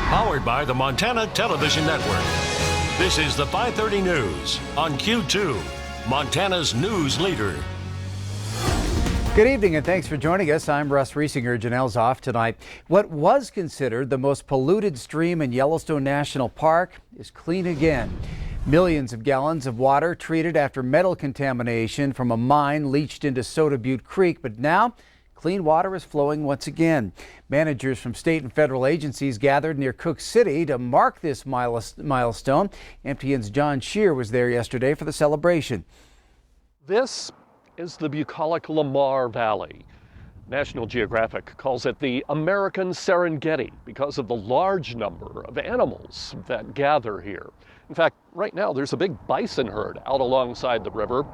Powered by the Montana Television Network. This is the 5:30 News on Q2, Montana's news leader. Good evening and thanks for joining us. I'm Russ Riesinger. Janelle's off tonight. What was considered the most polluted stream in Yellowstone National Park is clean again. Millions of gallons of water treated after metal contamination from a mine leached into Butte Creek, but now clean water is flowing once again. Managers from state and federal agencies gathered near Cook City to mark this milestone. MTN's John Shear was there yesterday for the celebration. This is the bucolic Lamar Valley. National Geographic calls it the American Serengeti because of the large number of animals that gather here. In fact, right now there's a big bison herd out alongside the river.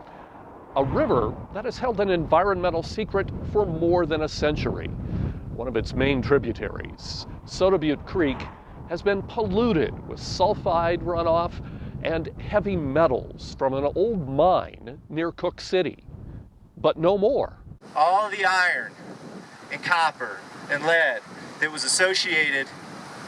A river that has held an environmental secret for more than a century. One of its main tributaries, Butte Creek, has been polluted with sulfide runoff and heavy metals from an old mine near Cook City. But no more. All the iron and copper and lead that was associated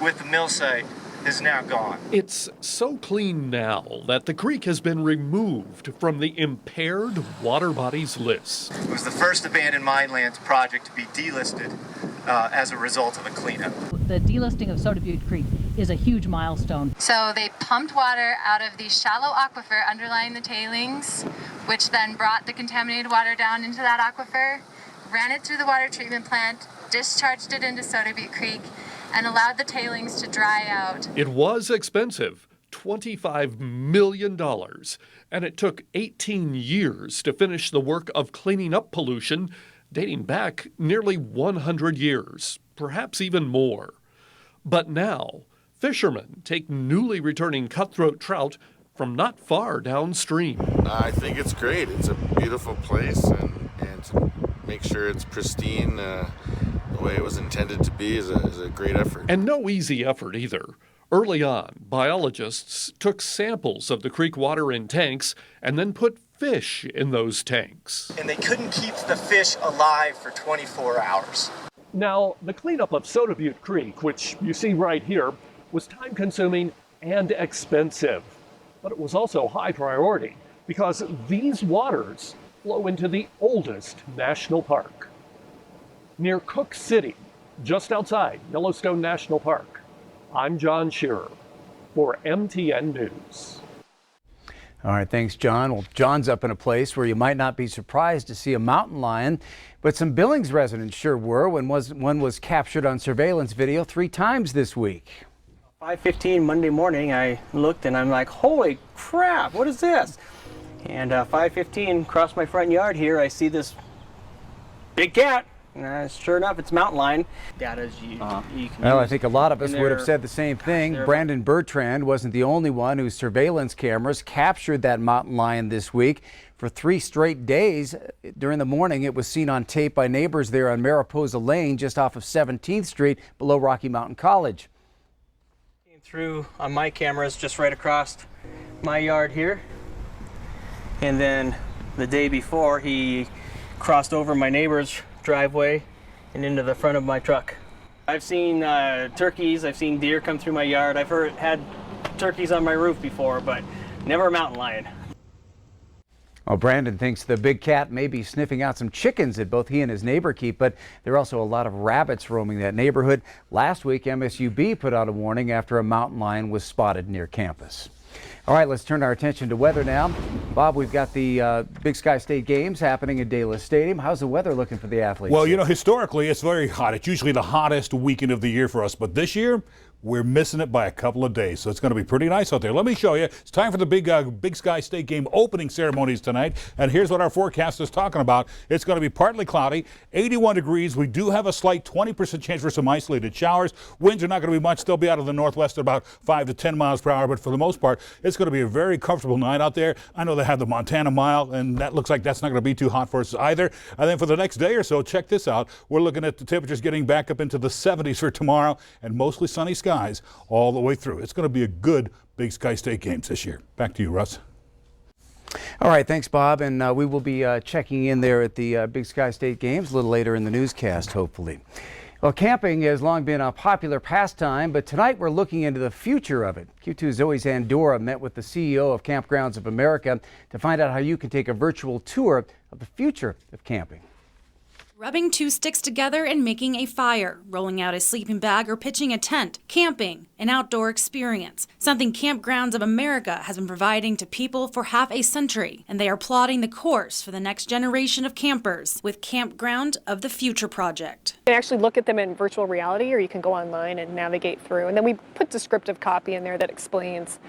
with the mill site is now gone. It's so clean now that the creek has been removed from the impaired water bodies list. It was the first abandoned mine lands project to be delisted as a result of a cleanup. The delisting of Butte Creek is a huge milestone. So they pumped water out of the shallow aquifer underlying the tailings, which then brought the contaminated water down into that aquifer, ran it through the water treatment plant, discharged it into Butte Creek, and allowed the tailings to dry out. It was expensive, $25 million, and it took 18 years to finish the work of cleaning up pollution dating back nearly 100 years, perhaps even more. But now, fishermen take newly returning cutthroat trout from not far downstream. I think it's great. It's a beautiful place, and to make sure it's pristine the way it was intended to be is a great effort. And no easy effort either. Early on, biologists took samples of the creek water in tanks and then put fish in those tanks. And they couldn't keep the fish alive for 24 hours. Now, the cleanup of Butte Creek, which you see right here, was time-consuming and expensive. But it was also high priority because these waters flow into the oldest national park. Near Cook City, just outside Yellowstone National Park, I'm John Shearer for MTN News. All right, thanks, John. Well, John's up in a place where you might not be surprised to see a mountain lion, but some Billings residents sure were when one was captured on surveillance video 3 times this week. 5:15 Monday morning, I looked and I'm like, holy crap, what is this? And 5:15, across my front yard here, I see this big cat. Sure enough, it's mountain lion. Data you can Well, I use. think a lot of us would have said the same thing. Brandon Bertrand wasn't the only one whose surveillance cameras captured that mountain lion this week. For 3 straight days during the morning, it was seen on tape by neighbors there on Mariposa Lane, just off of 17th Street, below Rocky Mountain College. Came through on my cameras just right across my yard here. And then the day before, he crossed over my neighbor's driveway and into the front of my truck. I've seen turkeys, I've seen deer come through my yard. I've had turkeys on my roof before, but never a mountain lion. Well, Brandon thinks the big cat may be sniffing out some chickens that both he and his neighbor keep, but there are also a lot of rabbits roaming that neighborhood. Last week, MSUB put out a warning after a mountain lion was spotted near campus. All right, let's turn our attention to weather now. Bob, we've got the Big Sky State Games happening at Dallas Stadium. How's the weather looking for the athletes? Well, you know, historically, it's very hot. It's usually the hottest weekend of the year for us, but this year, we're missing it by a couple of days, so it's going to be pretty nice out there. Let me show you. It's time for the Big Sky State Game opening ceremonies tonight, and here's what our forecast is talking about. It's going to be partly cloudy, 81 degrees. We do have a slight 20% chance for some isolated showers. Winds are not going to be much. They'll be out of the northwest at about 5 to 10 miles per hour, but for the most part, it's going to be a very comfortable night out there. I know they have the Montana Mile, and that looks like that's not going to be too hot for us either. And then for the next day or so, check this out. We're looking at the temperatures getting back up into the 70s for tomorrow, and mostly sunny skies all the way through. It's going to be a good Big Sky State Games this year. Back to you, Russ. All right, thanks, Bob. And we will be checking in there at the Big Sky State Games a little later in the newscast, hopefully. Well, camping has long been a popular pastime, but tonight we're looking into the future of it. Q2's Zoe Zandora met with the CEO of Campgrounds of America to find out how you can take a virtual tour of the future of camping. Rubbing two sticks together and making a fire, rolling out a sleeping bag or pitching a tent, camping, an outdoor experience, something Campgrounds of America has been providing to people for half a century, and they are plotting the course for the next generation of campers with Campground of the Future project. You can actually look at them in virtual reality, or you can go online and navigate through, and then we put descriptive copy in there that explains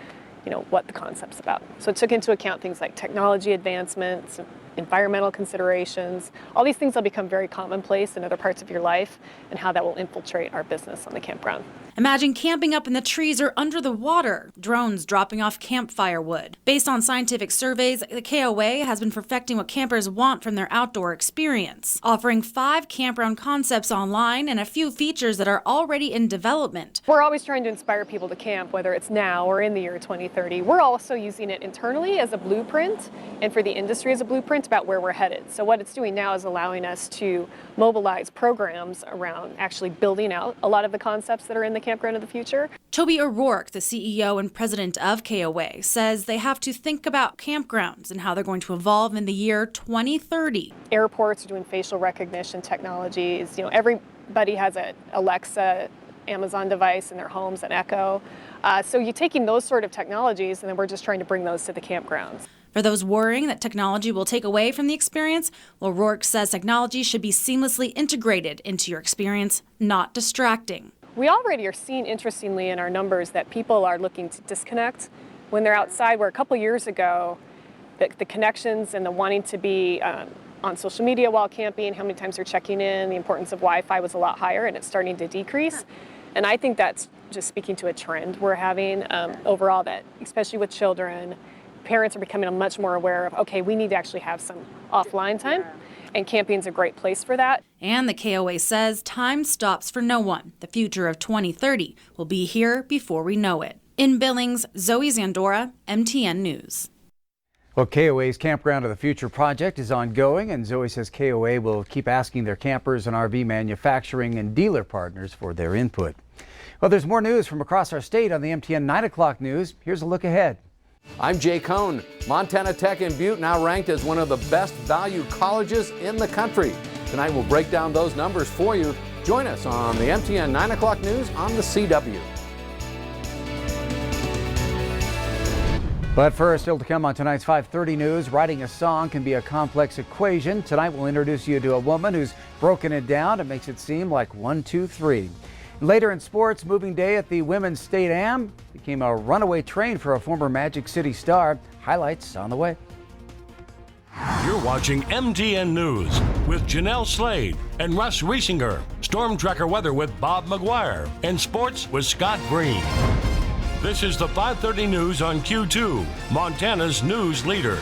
what the concept's about. So it took into account things like technology advancements, environmental considerations. All these things will become very commonplace in other parts of your life, and how that will infiltrate our business on the campground. Imagine camping up in the trees or under the water, drones dropping off campfire wood. Based on scientific surveys, the KOA has been perfecting what campers want from their outdoor experience, offering 5 campground concepts online and a few features that are already in development. We're always trying to inspire people to camp, whether it's now or in the year 2030. We're also using it internally as a blueprint, and for the industry as a blueprint about where we're headed. So what it's doing now is allowing us to mobilize programs around actually building out a lot of the concepts that are in the Campground of the Future. Toby O'Rourke, the CEO and president of KOA, says they have to think about campgrounds and how they're going to evolve in the year 2030. Airports are doing facial recognition technologies. Everybody has an Alexa, Amazon device in their homes, and Echo. So you're taking those sort of technologies, and then we're just trying to bring those to the campgrounds. For those worrying that technology will take away from the experience, O'Rourke says technology should be seamlessly integrated into your experience, not distracting. We already are seeing, interestingly, in our numbers that people are looking to disconnect when they're outside, where a couple years ago, the connections and the wanting to be on social media while camping, how many times they're checking in, the importance of Wi-Fi was a lot higher, and it's starting to decrease. And I think that's just speaking to a trend we're having overall, that especially with children, parents are becoming much more aware of, okay, we need to actually have some offline time, and camping's a great place for that. And the KOA says time stops for no one. The future of 2030 will be here before we know it. In Billings, Zoe Zandora, MTN News. Well, KOA's Campground of the Future project is ongoing, and Zoe says KOA will keep asking their campers and RV manufacturing and dealer partners for their input. Well, there's more news from across our state on the MTN 9 o'clock news. Here's a look ahead. I'm Jay Cohn. Montana Tech in Butte now ranked as one of the best value colleges in the country. Tonight we'll break down those numbers for you. Join us on the MTN 9 o'clock news on the CW. But first, still to come on tonight's 5:30 news, writing a song can be a complex equation. Tonight we'll introduce you to a woman who's broken it down and makes it seem like 1, 2, 3. Later in sports, moving day at the Women's State Am became a runaway train for a former Magic City star. Highlights on the way. You're watching MTN News with Janelle Slade and Russ Riesinger. Storm Tracker weather with Bob McGuire. And sports with Scott Green. This is the 5:30 news on Q2, Montana's news leader.